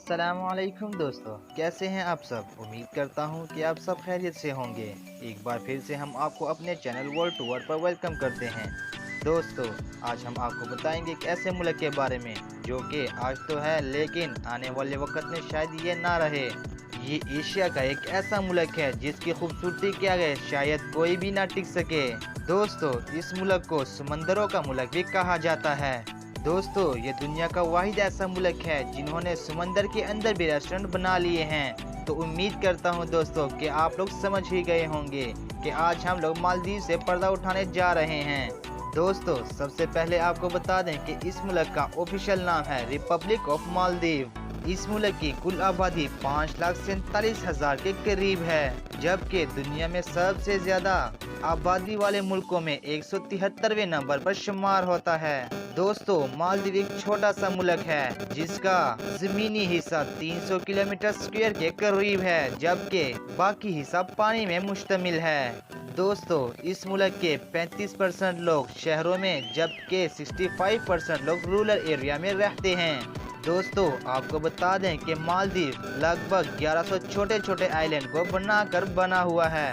अस्सलामुअलैकुम दोस्तों, कैसे हैं आप सब। उम्मीद करता हूं कि आप सब खैरियत से होंगे। एक बार फिर से हम आपको अपने चैनल वर्ल्ड टूर पर वेलकम करते हैं। दोस्तों, आज हम आपको बताएंगे एक ऐसे मुल्क के बारे में जो कि आज तो है लेकिन आने वाले वक्त में शायद ये ना रहे। ये एशिया का एक ऐसा मुल्क है जिसकी खूबसूरती के आगे शायद कोई भी ना टिक सके। दोस्तों, इस मुल्क को समंदरों का मुल्क भी कहा जाता है। दोस्तों, ये दुनिया का वाहिद ऐसा मुल्क है जिन्होंने समंदर के अंदर भी रेस्टोरेंट बना लिए हैं। तो उम्मीद करता हूँ दोस्तों कि आप लोग समझ ही गए होंगे कि आज हम लोग मालदीव से पर्दा उठाने जा रहे हैं। दोस्तों, सबसे पहले आपको बता दें कि इस मुल्क का ऑफिशियल नाम है रिपब्लिक ऑफ मालदीव। इस मुल्क की कुल आबादी 5,47,000 के करीब है, जबकि दुनिया में सबसे ज्यादा आबादी वाले मुल्कों में 173वें नंबर पर शुमार होता है। दोस्तों, मालदीव एक छोटा सा मुल्क है जिसका जमीनी हिस्सा 300 किलोमीटर स्क्वायर के करीब है, जबकि बाकी हिस्सा पानी में मुश्तमिल है। दोस्तों, इस मुल्क के 35% लोग शहरों में जबकि 65% लोग रूरल एरिया में रहते हैं। दोस्तों, आपको बता दें कि मालदीव लगभग 1100 छोटे छोटे आइलैंड को बनाकर बना हुआ है।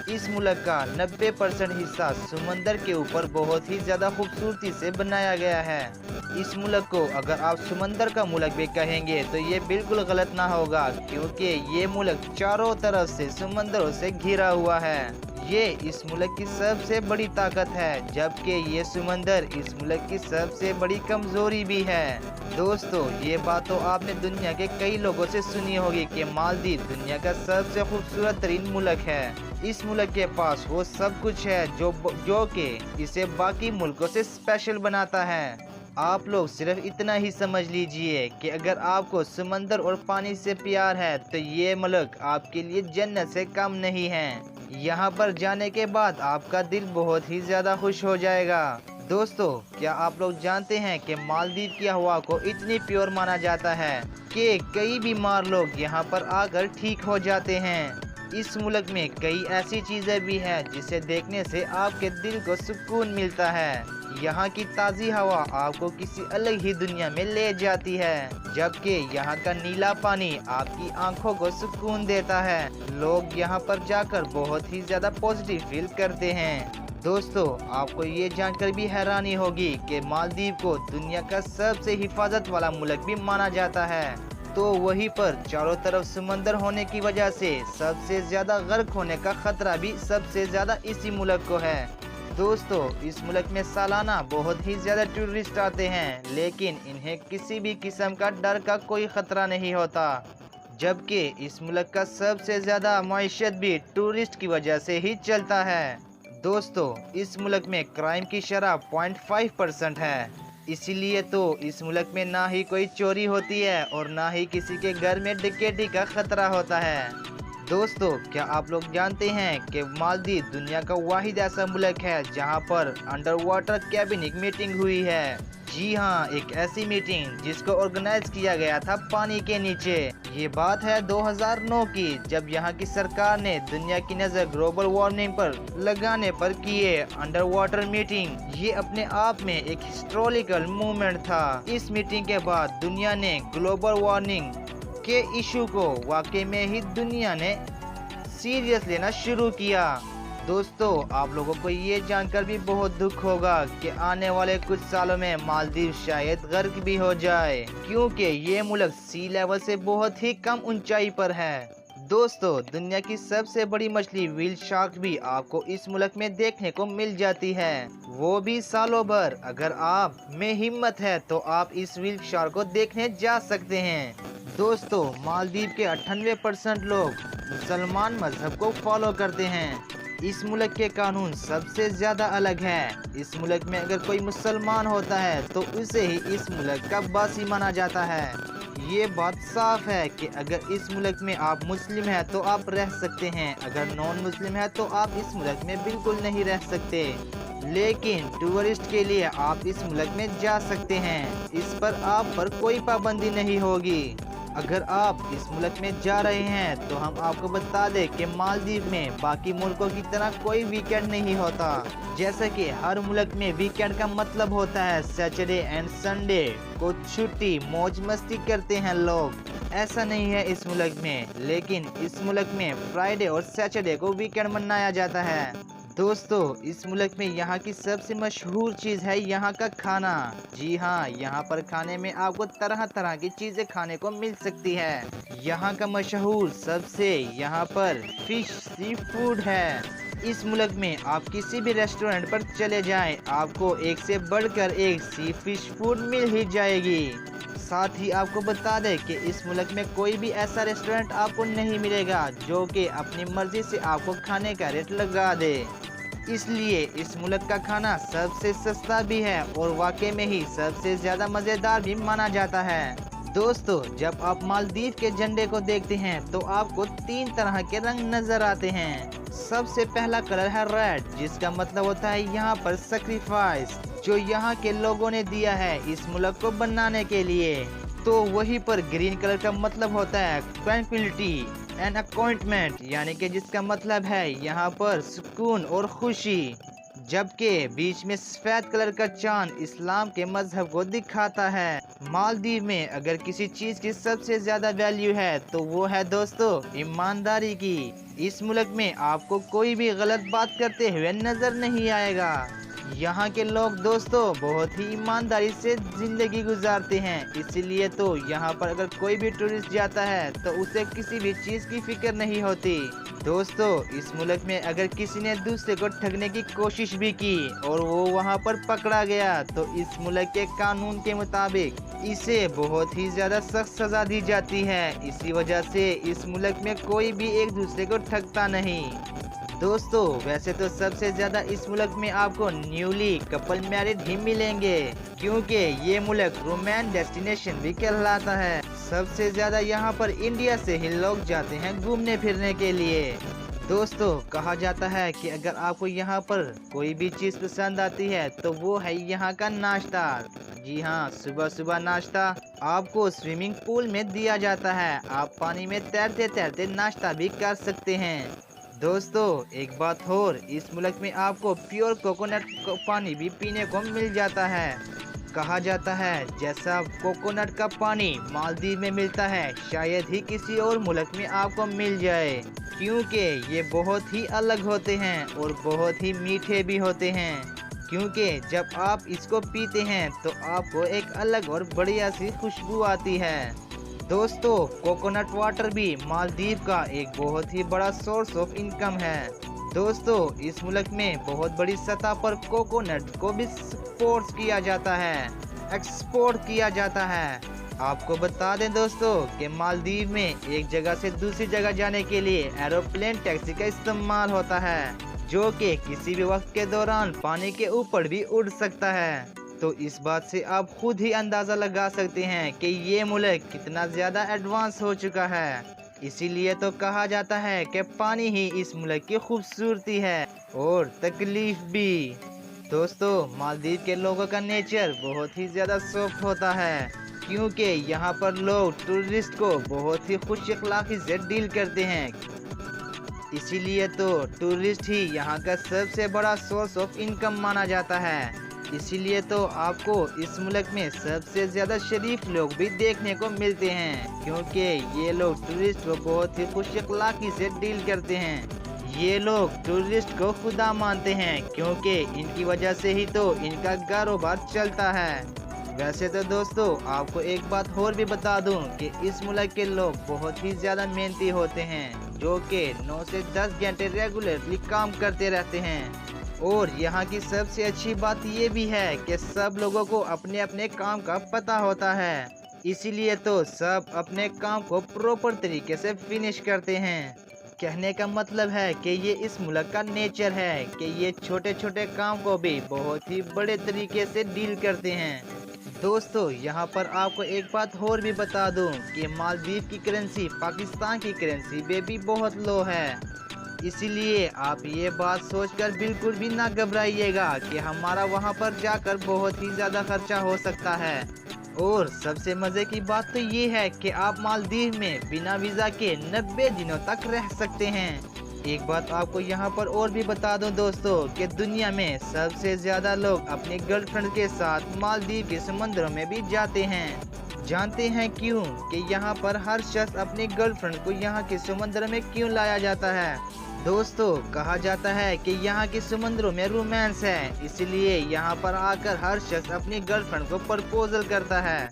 इस मुल्क का 90% हिस्सा समंदर के ऊपर बहुत ही ज्यादा खूबसूरती से बनाया गया है। इस मुल्क को अगर आप समंदर का मुल्क भी कहेंगे तो ये बिल्कुल गलत ना होगा, क्योंकि ये मुल्क चारों तरफ से समंदरों से घिरा हुआ है। ये इस मुल्क की सबसे बड़ी ताकत है, जबकि ये समंदर इस मुल्क की सबसे बड़ी कमजोरी भी है। दोस्तों, ये बात तो आपने दुनिया के कई लोगों से सुनी होगी कि मालदीव दुनिया का सबसे खूबसूरत तरीन मुल्क है। इस मुल्क के पास वो सब कुछ है जो कि इसे बाकी मुल्कों से स्पेशल बनाता है। आप लोग सिर्फ इतना ही समझ लीजिए कि अगर आपको समंदर और पानी से प्यार है तो ये मुल्क आपके लिए जन्नत से कम नहीं है। यहाँ पर जाने के बाद आपका दिल बहुत ही ज्यादा खुश हो जाएगा। दोस्तों, क्या आप लोग जानते हैं कि मालदीव की हवा को इतनी प्योर माना जाता है कि कई बीमार लोग यहाँ पर आकर ठीक हो जाते हैं। इस मुल्क में कई ऐसी चीजें भी हैं जिसे देखने से आपके दिल को सुकून मिलता है। यहाँ की ताज़ी हवा आपको किसी अलग ही दुनिया में ले जाती है, जबकि यहाँ का नीला पानी आपकी आंखों को सुकून देता है। लोग यहाँ पर जाकर बहुत ही ज्यादा पॉजिटिव फील करते हैं। दोस्तों, आपको ये जानकर भी हैरानी होगी कि मालदीव को दुनिया का सबसे हिफाजत वाला मुल्क भी माना जाता है। तो वहीं पर चारों तरफ समंदर होने की वजह से सबसे ज्यादा गर्क होने का खतरा भी सबसे ज्यादा इसी मुल्क को है। दोस्तों, इस मुल्क में सालाना बहुत ही ज्यादा टूरिस्ट आते हैं, लेकिन इन्हें किसी भी किस्म का डर का कोई खतरा नहीं होता, जबकि इस मुल्क का सबसे ज्यादा माइशत भी टूरिस्ट की वजह से ही चलता है। दोस्तों, इस मुल्क में क्राइम की शरह 0.5% है, इसीलिए तो इस मुल्क में ना ही कोई चोरी होती है और ना ही किसी के घर में डकैती का खतरा होता है। दोस्तों, क्या आप लोग जानते हैं कि मालदीव दुनिया का वाहिद ऐसा मुल्क है जहां पर अंडर वाटर कैबिनेट मीटिंग हुई है। जी हाँ, एक ऐसी मीटिंग जिसको ऑर्गेनाइज किया गया था पानी के नीचे। ये बात है 2009 की, जब यहाँ की सरकार ने दुनिया की नजर ग्लोबल वार्मिंग पर लगाने पर किए अंडर वाटर मीटिंग। ये अपने आप में एक हिस्टोरिकल मूवमेंट था। इस मीटिंग के बाद दुनिया ने ग्लोबल वार्मिंग के इशू को वाकई में ही दुनिया ने सीरियस लेना शुरू किया। दोस्तों, आप लोगों को ये जानकर भी बहुत दुख होगा कि आने वाले कुछ सालों में मालदीव शायद गर्क भी हो जाए, क्योंकि ये मुल्क सी लेवल से बहुत ही कम ऊंचाई पर है। दोस्तों, दुनिया की सबसे बड़ी मछली व्हेल शार्क भी आपको इस मुल्क में देखने को मिल जाती है, वो भी सालों भर। अगर आप में हिम्मत है तो आप इस व्हेल शार्क को देखने जा सकते हैं। दोस्तों, मालदीव के 98% लोग मुसलमान मजहब को फॉलो करते हैं। इस मुल्क के कानून सबसे ज्यादा अलग है। इस मुल्क में अगर कोई मुसलमान होता है तो उसे ही इस मुल्क का बासी माना जाता है। ये बात साफ है कि अगर इस मुल्क में आप मुस्लिम हैं तो आप रह सकते हैं, अगर नॉन मुस्लिम है तो आप इस मुल्क में बिल्कुल नहीं रह सकते। लेकिन टूरिस्ट के लिए आप इस मुल्क में जा सकते हैं, इस पर आप पर कोई पाबंदी नहीं होगी। अगर आप इस मुल्क में जा रहे हैं तो हम आपको बता दें कि मालदीव में बाकी मुल्कों की तरह कोई वीकेंड नहीं होता। जैसे कि हर मुल्क में वीकेंड का मतलब होता है सैटरडे एंड संडे को छुट्टी, मौज मस्ती करते हैं लोग। ऐसा नहीं है इस मुल्क में, लेकिन इस मुल्क में फ्राइडे और सैटरडे को वीकेंड मनाया जाता है। दोस्तों, इस मुल्क में यहाँ की सबसे मशहूर चीज़ है यहाँ का खाना। जी हाँ, यहाँ पर खाने में आपको तरह तरह की चीज़ें खाने को मिल सकती है। यहाँ का मशहूर सबसे यहाँ पर फिश सी फूड है। इस मुल्क में आप किसी भी रेस्टोरेंट पर चले जाएं, आपको एक से बढ़कर एक सी फिश फूड मिल ही जाएगी। साथ ही आपको बता दें कि इस मुल्क में कोई भी ऐसा रेस्टोरेंट आपको नहीं मिलेगा जो कि अपनी मर्जी से आपको खाने का रेट लगा दे। इसलिए इस मुल्क का खाना सबसे सस्ता भी है और वाकई में ही सबसे ज़्यादा मज़ेदार भी माना जाता है। दोस्तों, जब आप मालदीव के झंडे को देखते हैं तो आपको 3 तरह के रंग नजर आते हैं। सबसे पहला कलर है रेड, जिसका मतलब होता है यहाँ पर सैक्रिफाइस, जो यहाँ के लोगों ने दिया है इस मुल्क को बनाने के लिए। तो वहीं पर ग्रीन कलर का मतलब होता है ट्रैंक्विलिटी एंड अपॉइंटमेंट, यानी कि जिसका मतलब है यहाँ पर सुकून और खुशी। जबकि बीच में सफेद कलर का चांद इस्लाम के मजहब को दिखाता है। मालदीव में अगर किसी चीज की सबसे ज्यादा वैल्यू है तो वो है दोस्तों ईमानदारी की। इस मुल्क में आपको कोई भी गलत बात करते हुए नजर नहीं आएगा। यहाँ के लोग दोस्तों बहुत ही ईमानदारी से जिंदगी गुजारते हैं, इसीलिए तो यहाँ पर अगर कोई भी टूरिस्ट जाता है तो उसे किसी भी चीज़ की फिक्र नहीं होती। दोस्तों, इस मुल्क में अगर किसी ने दूसरे को ठगने की कोशिश भी की और वो वहाँ पर पकड़ा गया तो इस मुल्क के कानून के मुताबिक इसे बहुत ही ज़्यादा सख्त सज़ा दी जाती है। इसी वजह से इस मुल्क में कोई भी एक दूसरे को ठगता नहीं। दोस्तों, वैसे तो सबसे ज़्यादा इस मुल्क में आपको न्यूली कपल मैरिड ही मिलेंगे, क्योंकि ये मुल्क रोमांस डेस्टिनेशन भी कहलाता है। सबसे ज़्यादा यहाँ पर इंडिया से ही लोग जाते हैं घूमने फिरने के लिए। दोस्तों, कहा जाता है कि अगर आपको यहाँ पर कोई भी चीज़ पसंद आती है तो वो है यहाँ का नाश्ता। जी हाँ, सुबह सुबह नाश्ता आपको स्विमिंग पूल में दिया जाता है। आप पानी में तैरते तैरते नाश्ता भी कर सकते हैं। दोस्तों, एक बात और, इस मुल्क में आपको प्योर कोकोनट पानी भी पीने को मिल जाता है। कहा जाता है जैसा कोकोनट का पानी मालदीव में मिलता है शायद ही किसी और मुल्क में आपको मिल जाए, क्योंकि ये बहुत ही अलग होते हैं और बहुत ही मीठे भी होते हैं। क्योंकि जब आप इसको पीते हैं तो आपको एक अलग और बढ़िया सी खुशबू आती है। दोस्तों, कोकोनट वाटर भी मालदीव का एक बहुत ही बड़ा सोर्स ऑफ इनकम है। दोस्तों, इस मुल्क में बहुत बड़ी सतह पर कोकोनट को भी एक्सपोर्ट किया जाता है। आपको बता दें दोस्तों कि मालदीव में एक जगह से दूसरी जगह जाने के लिए एरोप्लेन टैक्सी का इस्तेमाल होता है, जो कि किसी भी वक्त के दौरान पानी के ऊपर भी उड़ सकता है। तो इस बात से आप खुद ही अंदाज़ा लगा सकते हैं कि ये मुल्क कितना ज़्यादा एडवांस हो चुका है। इसीलिए तो कहा जाता है कि पानी ही इस मुल्क की खूबसूरती है और तकलीफ भी। दोस्तों, मालदीव के लोगों का नेचर बहुत ही ज़्यादा सॉफ्ट होता है, क्योंकि यहाँ पर लोग टूरिस्ट को बहुत ही खुश अखलाकी से डील करते हैं। इसीलिए तो टूरिस्ट ही यहाँ का सबसे बड़ा सोर्स ऑफ इनकम माना जाता है। इसीलिए तो आपको इस मुल्क में सबसे ज़्यादा शरीफ लोग भी देखने को मिलते हैं, क्योंकि ये लोग टूरिस्ट को बहुत ही खुश अखलाकी से डील करते हैं। ये लोग टूरिस्ट को खुदा मानते हैं, क्योंकि इनकी वजह से ही तो इनका कारोबार चलता है। वैसे तो दोस्तों, आपको एक बात और भी बता दूं कि इस मुल्क के लोग बहुत ही ज़्यादा मेहनती होते हैं, जो कि 9 से 10 घंटे रेगुलरली काम करते रहते हैं। और यहाँ की सबसे अच्छी बात ये भी है कि सब लोगों को अपने अपने काम का पता होता है, इसीलिए तो सब अपने काम को प्रॉपर तरीके से फिनिश करते हैं। कहने का मतलब है कि ये इस मुल्क का नेचर है कि ये छोटे छोटे काम को भी बहुत ही बड़े तरीके से डील करते हैं। दोस्तों, यहाँ पर आपको एक बात और भी बता दूं कि मालदीव की करेंसी पाकिस्तान की करेंसी में भी बहुत लो है। इसीलिए आप ये बात सोचकर बिल्कुल भी ना घबराइएगा कि हमारा वहाँ पर जाकर बहुत ही ज़्यादा खर्चा हो सकता है। और सबसे मज़े की बात तो ये है कि आप मालदीव में बिना वीज़ा के 90 दिनों तक रह सकते हैं। एक बात आपको यहाँ पर और भी बता दूं दोस्तों कि दुनिया में सबसे ज़्यादा लोग अपनी गर्लफ्रेंड के साथ मालदीव के समंदरों में भी जाते हैं। जानते हैं क्यों कि यहाँ पर हर शख्स अपनी गर्लफ्रेंड को यहाँ के समुद्र में क्यों लाया जाता है? दोस्तों, कहा जाता है कि यहाँ के समुद्रों में रोमांस है, इसलिए यहाँ पर आकर हर शख्स अपनी गर्लफ्रेंड को प्रपोजल करता है।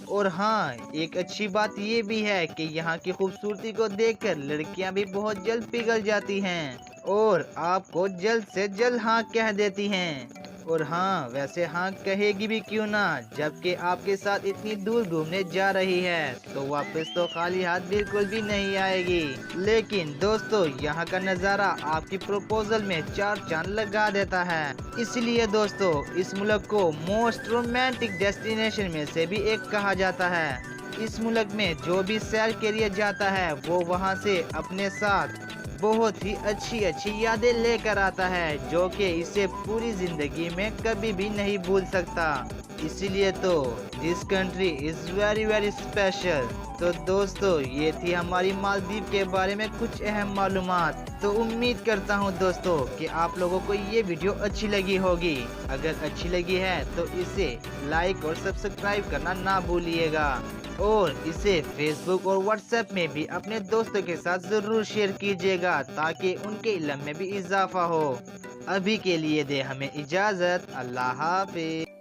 और हाँ, एक अच्छी बात ये भी है कि यहाँ की खूबसूरती को देखकर लड़कियाँ भी बहुत जल्द पिघल जाती हैं और आपको जल्द से जल्द हाँ कह देती हैं। और हाँ, वैसे हाँ कहेगी भी क्यों ना, जबकि आपके साथ इतनी दूर घूमने जा रही है तो वापस तो खाली हाथ बिल्कुल भी नहीं आएगी। लेकिन दोस्तों, यहाँ का नज़ारा आपकी प्रपोजल में चार चांद लगा देता है। इसलिए दोस्तों, इस मुल्क को मोस्ट रोमांटिक डेस्टिनेशन में से भी एक कहा जाता है। इस मुल्क में जो भी सैर के लिए जाता है वो वहाँ से अपने साथ बहुत ही अच्छी अच्छी यादें लेकर आता है, जो कि इसे पूरी जिंदगी में कभी भी नहीं भूल सकता। इसीलिए तो this country is very very special. तो दोस्तों, ये थी हमारी मालदीव के बारे में कुछ अहम मालूमात। तो उम्मीद करता हूँ दोस्तों कि आप लोगों को ये वीडियो अच्छी लगी होगी। अगर अच्छी लगी है तो इसे लाइक और सब्सक्राइब करना ना भूलिएगा और इसे फेसबुक और व्हाट्सएप में भी अपने दोस्तों के साथ जरूर शेयर कीजिएगा ताकि उनके इल्म में भी इजाफा हो। अभी के लिए दे हमें इजाज़त। अल्लाह हाफिज।